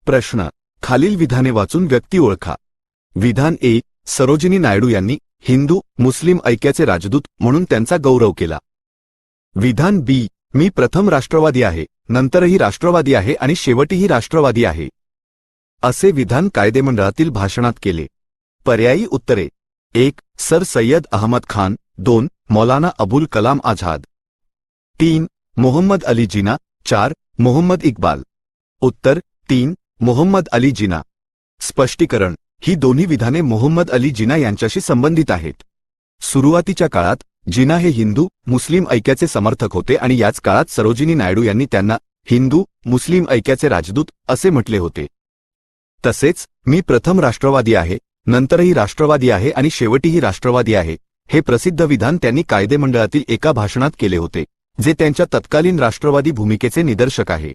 प्रश्न, खालील विधाने वाचून व्यक्ती ओळखा. विधान ए, सरोजिनी नायडू यांनी हिंदू मुस्लिम ऐक्याचे राजदूत म्हणून त्यांचा गौरव केला. विधान बी, मी प्रथम राष्ट्रवादी आहे, नंतरही राष्ट्रवादी आहे आणि शेवटीही राष्ट्रवादी आहे, असे विधान कायदेमंडळातील भाषणात केले. पर्यायी उत्तरे: 1. सर सय्यद अहमद खान, 2. मौलाना अबुल कलाम आझाद, 3. मोहम्मद अली जिना, 4. मोहम्मद इक्बाल. उत्तर: 3. मोहम्मद अली जिना. स्पष्टीकरण: ही दोन्ही विधाने मोहम्मद अली जिना यांच्याशी संबंधित आहेत. सुरुवातीच्या काळात जिना हे हिंदू मुस्लिम ऐक्याचे समर्थक होते आणि याच काळात सरोजिनी नायडू यांनी त्यांना हिंदू मुस्लिम ऐक्याचे राजदूत असे म्हटले होते. तसेच मी प्रथम राष्ट्रवादी आहे, नंतरही राष्ट्रवादी आहे आणि शेवटीही राष्ट्रवादी आहे, हे प्रसिद्ध विधान त्यांनी कायदेमंडळातील एका भाषणात केले होते, जे त्यांच्या तत्कालीन राष्ट्रवादी भूमिकेचे निदर्शक आहे.